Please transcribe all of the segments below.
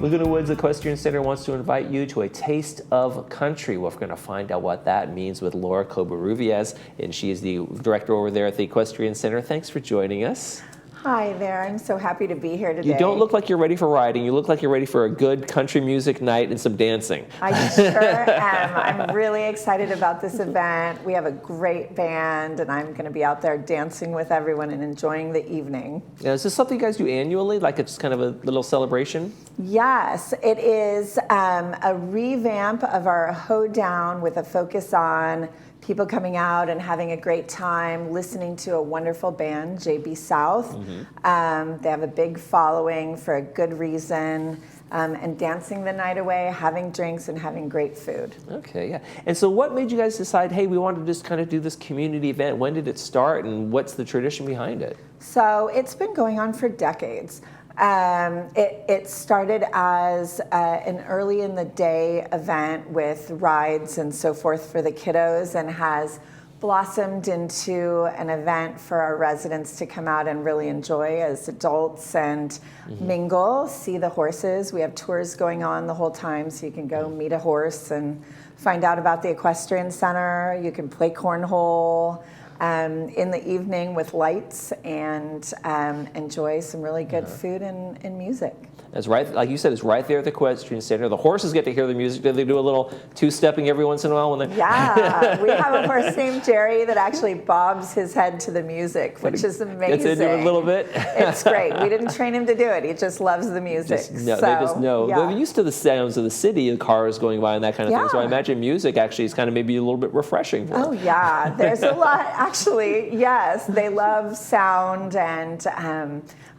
Laguna Woods Equestrian Center wants to invite you to a taste of country. We're going to find out what that means with Laura Covarrubias, and she is the director over there at the Equestrian Center. Thanks for joining us. Hi there, I'm so happy to be here today. You don't look like you're ready for riding. You look like you're ready for a good country music night and some dancing. I sure am. I'm really excited about this event. We have a great band, and I'm going to be out there dancing with everyone and enjoying the evening. Now, is this something you guys do annually, like it's kind of a little celebration? Yes, it is a revamp of our hoedown with a focus on people coming out and having a great time, listening to a wonderful band, JB South. Mm-hmm. They have a big following for a good reason, and dancing the night away, having drinks, and having great food. Okay, yeah. And so what made you guys decide, hey, we want to just kind of do this community event? When did it start, and what's the tradition behind it? So it's been going on for decades. It started as an early in the day event with rides and so forth for the kiddos, and has blossomed into an event for our residents to come out and really enjoy as adults and mingle, see the horses. We have tours going on the whole time, so you can go meet a horse and find out about the Equestrian Center. You can play cornhole in the evening with lights, and enjoy some really good food and music. That's right, like you said, it's right there at the Equestrian Center. The horses get to hear the music. Do they do a little two-stepping every once in a while when they? Yeah, we have a horse named Jerry that actually bobs his head to the music, which is amazing. Gets into it a little bit. It's great. We didn't train him to do it. He just loves the music. They just know. Yeah. They're used to the sounds of the city and cars going by and that kind of thing. So I imagine music actually is kind of maybe a little bit refreshing for them. Oh yeah, there's a lot. Actually, yes, they love sound, and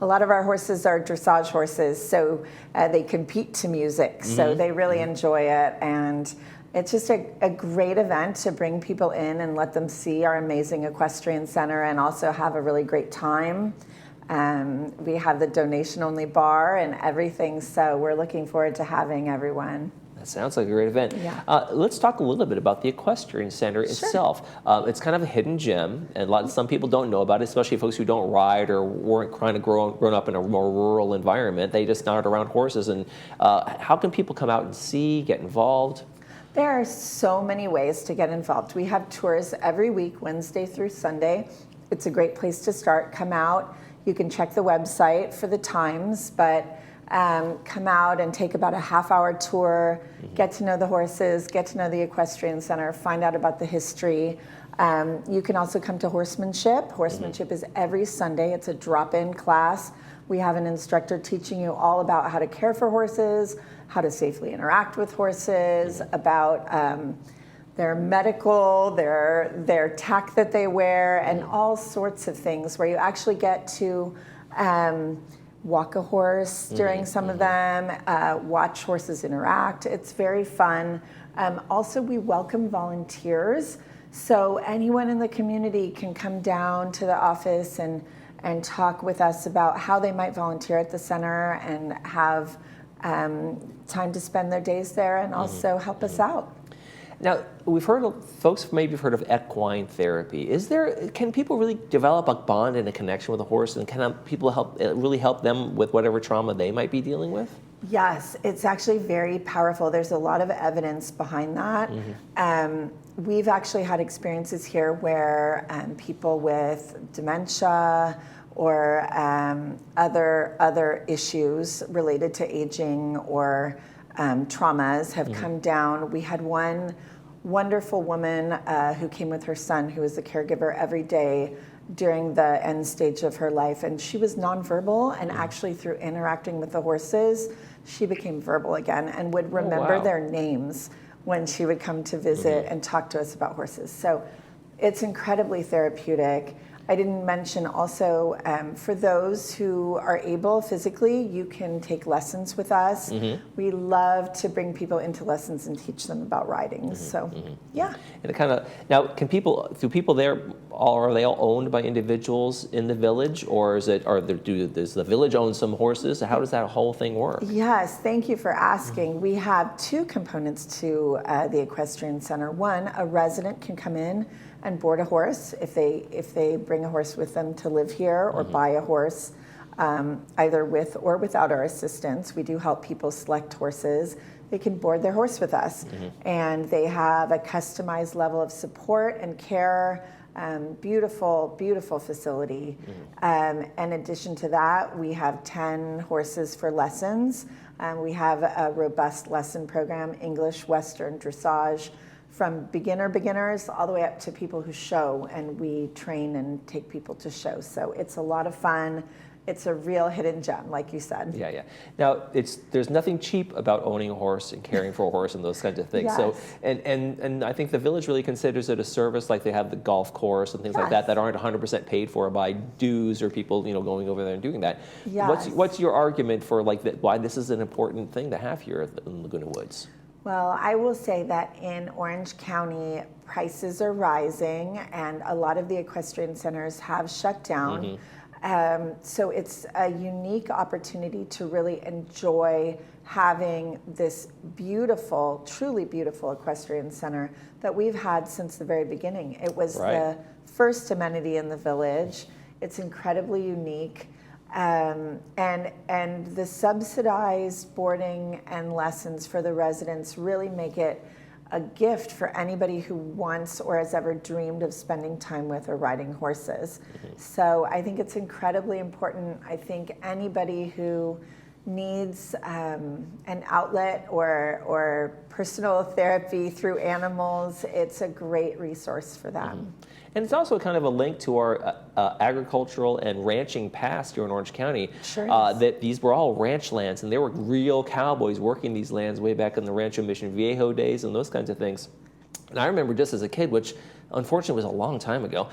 a lot of our horses are dressage horses, so they compete to music. So they really enjoy it, and it's just a great event to bring people in and let them see our amazing Equestrian Center and also have a really great time. We have the donation-only bar and everything, so we're looking forward to having everyone. Sounds like a great event. Yeah. Let's talk a little bit about the Equestrian Center itself. It's kind of a hidden gem, and some people don't know about it, especially folks who don't ride or weren't kind of grown up in a more rural environment. They just aren't around horses. And how can people come out and see, get involved? There are so many ways to get involved. We have tours every week, Wednesday through Sunday. It's a great place to start. Come out. You can check the website for the times, but come out and take about a half-hour tour, get to know the horses, get to know the Equestrian Center, find out about the history. You can also come to horsemanship. Horsemanship is every Sunday. It's a drop-in class. We have an instructor teaching you all about how to care for horses, how to safely interact with horses, about their medical, their tack that they wear, and all sorts of things where you actually get to walk a horse during some of them, watch horses interact. It's very fun. Also, we welcome volunteers. So anyone in the community can come down to the office and talk with us about how they might volunteer at the center and have time to spend their days there and also help us out. Now, folks maybe have heard of equine therapy. Can people really develop a bond and a connection with a horse, and can people really help them with whatever trauma they might be dealing with? Yes, it's actually very powerful. There's a lot of evidence behind that. We've actually had experiences here where people with dementia or other issues related to aging or traumas have come down. We had one wonderful woman who came with her son, who was a caregiver every day during the end stage of her life, and she was nonverbal, and actually through interacting with the horses, she became verbal again and would remember their names when she would come to visit and talk to us about horses. So it's incredibly therapeutic. I didn't mention also, for those who are able physically, you can take lessons with us. We love to bring people into lessons and teach them about riding. So, yeah. And it kind of, now, do people there, are they all owned by individuals in the village, or does the village own some horses? How does that whole thing work? Yes, thank you for asking. We have two components to the Equestrian Center. One, a resident can come in and board a horse if they bring a horse with them to live here or buy a horse. either with or without our assistance. We do help people select horses. They can board their horse with us, and they have a customized level of support and care. Beautiful, beautiful facility. In addition to that, we have 10 horses for lessons. We have a robust lesson program, English, Western, dressage, from beginners all the way up to people who show, and we train and take people to show. So it's a lot of fun. It's a real hidden gem, like you said. Yeah. Now, there's nothing cheap about owning a horse and caring for a horse and those kinds of things. Yes. So, and I think the village really considers it a service, like they have the golf course and things like that aren't 100% paid for by dues or people, going over there and doing that. Yes. What's your argument for why this is an important thing to have here in Laguna Woods? Well, I will say that in Orange County, prices are rising, and a lot of the equestrian centers have shut down. So it's a unique opportunity to really enjoy having this beautiful, truly beautiful equestrian center that we've had since the very beginning. It was the first amenity in the village. It's incredibly unique. And the subsidized boarding and lessons for the residents really make it a gift for anybody who wants or has ever dreamed of spending time with or riding horses. So I think it's incredibly important. I think anybody who needs an outlet or personal therapy through animals, it's a great resource for them. And it's also kind of a link to our agricultural and ranching past here in Orange County. Sure that these were all ranch lands, and there were real cowboys working these lands way back in the Rancho Mission Viejo days and those kinds of things. And I remember just as a kid, which unfortunately was a long time ago,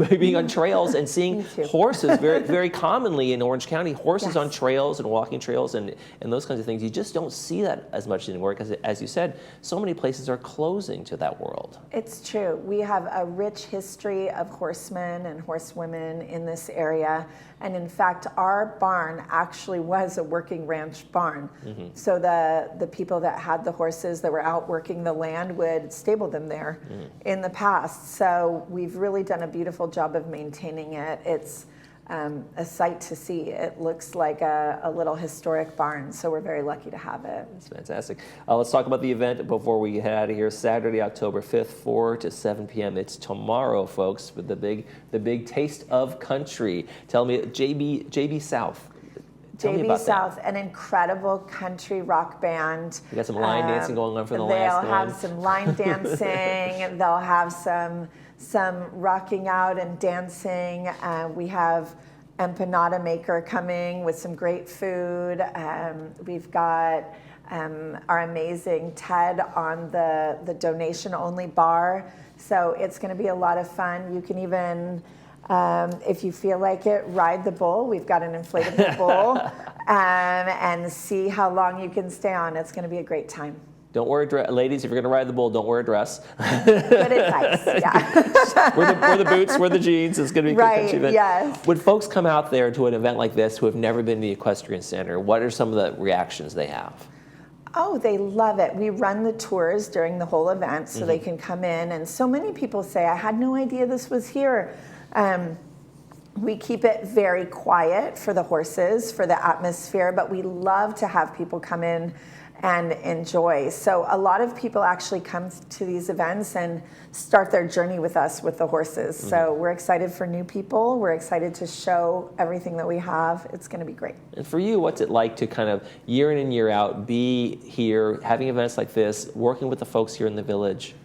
being on trails and seeing horses very, very commonly in Orange County, horses on trails and walking trails and those kinds of things. You just don't see that as much anymore because, as you said, so many places are closing to that world. It's true. We have a rich history of horsemen and horsewomen in this area. And in fact, our barn actually was a working ranch barn. So the people that had the horses that were out working the land would stable them there in the past. So we've really done a beautiful job of maintaining it. It's a sight to see. It looks like a little historic barn, so we're very lucky to have it. That's fantastic. Let's talk about the event before we head out of here. Saturday, October 5th, 4 to 7 p.m. It's tomorrow, folks, with the big Taste of Country. Tell me, JB South. JB South, an incredible country rock band. We got some line dancing going on for the last one. They'll have some line dancing. They'll have some rocking out and dancing. We have empanada maker coming with some great food. We've got our amazing Ted on the donation-only bar. So it's going to be a lot of fun. You can even, if you feel like it, ride the bull. We've got an inflatable bull, and see how long you can stay on. It's going to be a great time. Don't wear a dress. Ladies, if you're going to ride the bull, don't wear a dress. Good advice, yeah. wear the boots, wear the jeans. It's going to be a good country event. Yes. When folks come out there to an event like this who have never been to the Equestrian Center, what are some of the reactions they have? Oh, they love it. We run the tours during the whole event so they can come in. And so many people say, I had no idea this was here. We keep it very quiet for the horses, for the atmosphere, but we love to have people come in and enjoy. So a lot of people actually come to these events and start their journey with us with the horses. So we're excited for new people. We're excited to show everything that we have. It's going to be great. And for you, what's it like to kind of year in and year out be here, having events like this, working with the folks here in the village?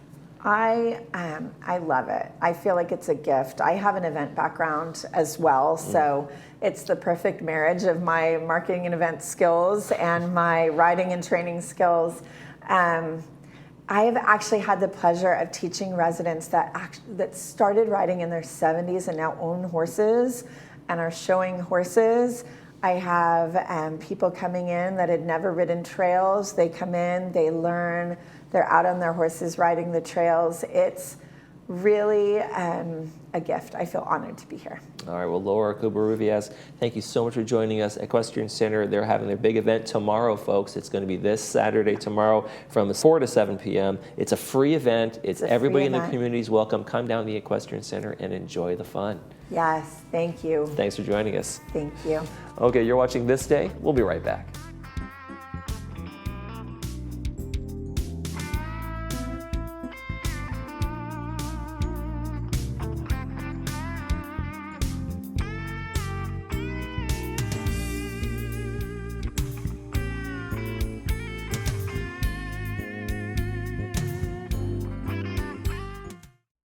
I love it. I feel like it's a gift. I have an event background as well, so it's the perfect marriage of my marketing and event skills and my riding and training skills. I have actually had the pleasure of teaching residents that started riding in their 70s and now own horses and are showing horses. I have people coming in that had never ridden trails. They come in, they learn, they're out on their horses riding the trails. It's really a gift. I feel honored to be here. All right, well, Laura Covarrubias, thank you so much for joining us. Equestrian Center, they're having their big event tomorrow, folks. It's going to be this Saturday, tomorrow, from 4 to 7 p.m. It's a free event. It's everybody in the community is welcome. Come down to the Equestrian Center and enjoy the fun. Yes, thank you. Thanks for joining us. Thank you. Okay, you're watching This Day. We'll be right back.